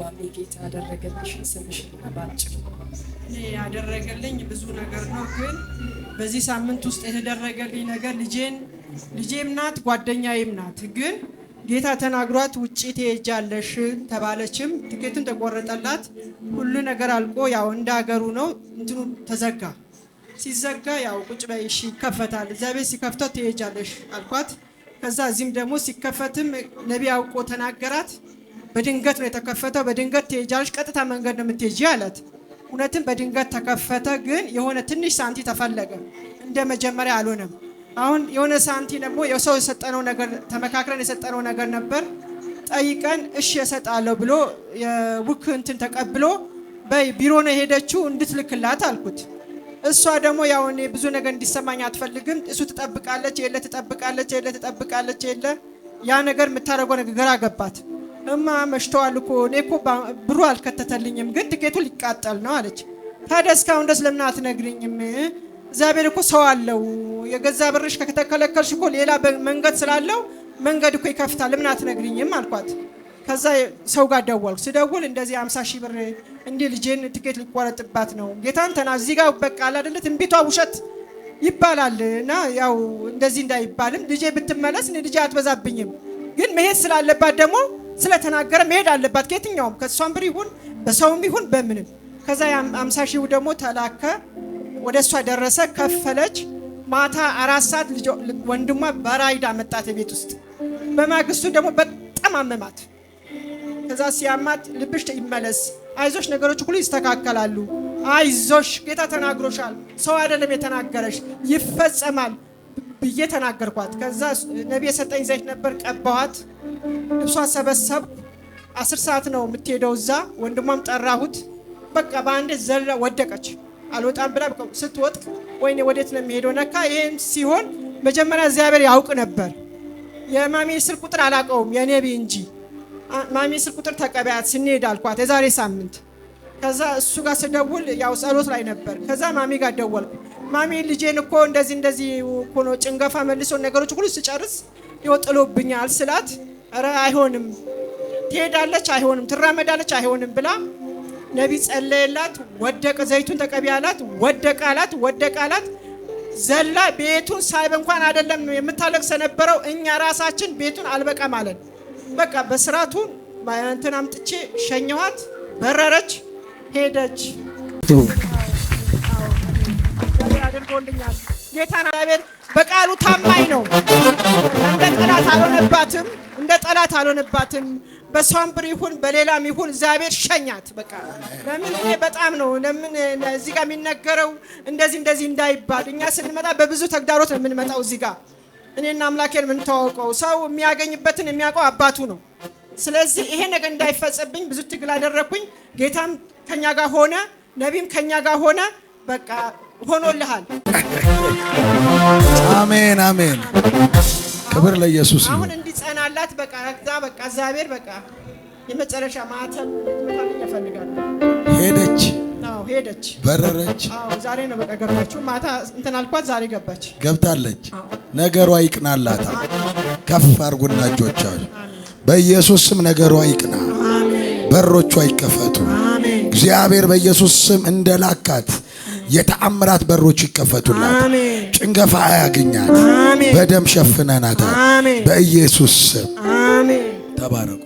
ይባላል። ጌታ ያደረገልሽን ስምሽና ባጭሩ። እኔ ያደረገልኝ ብዙ ነገር ነው፣ ግን በዚህ ሳምንት ውስጥ የተደረገልኝ ነገር ልጄም ናት ጓደኛዬም ናት። ግን ጌታ ተናግሯት ውጪ ትሄጃለሽ ተባለችም፣ ትኬቱን ተቆረጠላት፣ ሁሉ ነገር አልቆ ያው እንደ ሀገሩ ነው እንትኑ ተዘጋ። ሲዘጋ ያው ቁጭ በይ እሺ ይከፈታል፣ እዛ ቤት ሲከፍተው ትሄጃለሽ አልኳት። ከዛ እዚህም ደግሞ ሲከፈትም ነቢይ አውቆ ተናገራት። በድንገት ነው የተከፈተው። በድንገት ትሄጃለሽ፣ ቀጥታ መንገድ ነው የምትሄጂ አላት። እውነትም በድንገት ተከፈተ። ግን የሆነ ትንሽ ሳንቲ ተፈለገ፣ እንደ መጀመሪያ አልሆነም። አሁን የሆነ ሳንቲ ደግሞ የሰው የሰጠነው ነገር ተመካክረን የሰጠነው ነገር ነበር። ጠይቀን እሺ እሰጣለሁ ብሎ የውክ እንትን ተቀብሎ በይ ቢሮ ነው የሄደችው እንድትልክላት አልኩት። እሷ ደግሞ ያው እኔ ብዙ ነገር እንዲሰማኝ አትፈልግም። እሱ ትጠብቃለች የለ ትጠብቃለች የለ ያ ነገር የምታደርገው ነገር ግራ ገባት። እማ መሽተዋል እኮ እኔ እኮ ብሩ አልከተተልኝም፣ ግን ትኬቱ ሊቃጠል ነው አለች። ታዲያ እስካሁን ደስ ለምን አትነግሪኝም? እግዚአብሔር እኮ ሰው አለው። የገዛ ብርሽ ከተከለከልሽ እኮ ሌላ መንገድ ስላለው መንገድ እኮ ይከፍታል፣ ለምን አትነግሪኝም አልኳት። ከዛ ሰው ጋር ደወልኩ። ስደውል እንደዚህ 50 ሺህ ብር እንዲህ ልጄን ትኬት ሊቆረጥባት ነው። ጌታን እዚህ ጋር በቃ አይደለ ትንቢቷ ውሸት ይባላል እና ያው እንደዚህ እንዳይባልም ልጄ ብትመለስ እኔ ልጄ አትበዛብኝም፣ ግን መሄድ ስላለባት ደግሞ ስለተናገረ መሄድ አለባት ከየትኛውም ከሷም ብር ይሁን በሰውም ይሁን በምንም። ከዛ 50 ሺው ደግሞ ተላከ፣ ወደ እሷ ደረሰ፣ ከፈለች። ማታ 4 ሰዓት ወንድሟ በራይዳ መጣት ቤት ውስጥ። በማግስቱ ደግሞ በጣም አመማት። ከዛ ሲያማት ልብሽ ይመለስ፣ አይዞሽ ነገሮች ሁሉ ይስተካከላሉ፣ አይዞሽ ጌታ ተናግሮሻል፣ ሰው አይደለም የተናገረሽ ይፈጸማል ብዬ ተናገርኳት። ከዛ ነብይ የሰጠኝ ዘይት ነበር፣ ቀባኋት፣ ልብሷን ሰበሰብኩ። 10 ሰዓት ነው የምትሄደው እዛ። ወንድሟም ጠራሁት። በቃ በአንድ ዘላ ወደቀች። አልወጣም ብላ ስትወጥቅ ወይኔ ወዴት ነው የሚሄደው? ነካ ይሄን ሲሆን መጀመሪያ እግዚአብሔር ያውቅ ነበር። የማሚ ስልክ ቁጥር አላውቀውም የነብይ እንጂ ማሚ ስልክ ቁጥር ተቀበያት ስንሄድ አልኳት የዛሬ ሳምንት። ከዛ እሱ ጋር ስደውል ያው ጸሎት ላይ ነበር። ከዛ ማሚ ጋር ደወልኩ። ማሚ ልጄን እኮ እንደዚህ እኮ ነው ጭንገፋ መልሶ ነገሮች ሁሉ ስጨርስ ይወጥሎብኛል ስላት፣ ኧረ አይሆንም ትሄዳለች፣ አይሆንም ትራመዳለች፣ አይሆንም ብላ ነብይ ጸለየላት። ወደቀ፣ ዘይቱን ተቀበያላት፣ ወደቃላት። ዘላ ቤቱን ሳይብ እንኳን አይደለም የምታለቅስ ነበረው። እኛ ራሳችን ቤቱን አልበቃም አለን። በቃ በስራቱ እንትን አምጥቼ ሸኘኋት። በረረች፣ ሄደች። አድርጎልኛል ጌታና እግዚአብሔር በቃሉ ታማኝ ነው። እንደ ጠላት አልሆነባትም። በሷም ብር ይሁን በሌላም ይሁን እግዚአብሔር ሸኛት። በቃ ለምን እኔ በጣም ነው ለምን እዚህ ጋር የሚነገረው እንደዚህ እንዳይባል። እኛ ስንመጣ በብዙ ተግዳሮት ነው የምንመጣው እዚህ ጋር። እኔና አምላኬን የምንተዋወቀው ሰው የሚያገኝበትን የሚያውቀው አባቱ ነው። ስለዚህ ይሄ ነገር እንዳይፈጸብኝ ብዙ ትግል አደረኩኝ። ጌታም ከኛ ጋር ሆነ፣ ነቢይም ከኛ ጋር ሆነ። በቃ ሆኖልሃል። አሜን አሜን። ክብር ለኢየሱስ ይሁን። አሁን እንዲጸናላት በቃ እግዚአብሔር በቃ የመጨረሻ ማተም መታለኝ ይፈልጋል። ሄደች፣ በረረች። ዛሬ ነው በቃ ገባችው። ማታ እንትን አልኳት፣ ዛሬ ገባች፣ ገብታለች። ነገሯ ይቅናላት። ከፍ አድርጉና እጆቻችሁ በኢየሱስ ስም ነገሯ ይቅና፣ በሮቿ ይከፈቱ። እግዚአብሔር በኢየሱስ ስም እንደላካት የተአምራት በሮች ይከፈቱላት። ጭንገፋ አያገኛት። በደም ሸፍነናታል። በኢየሱስ ስም ተባረኩ።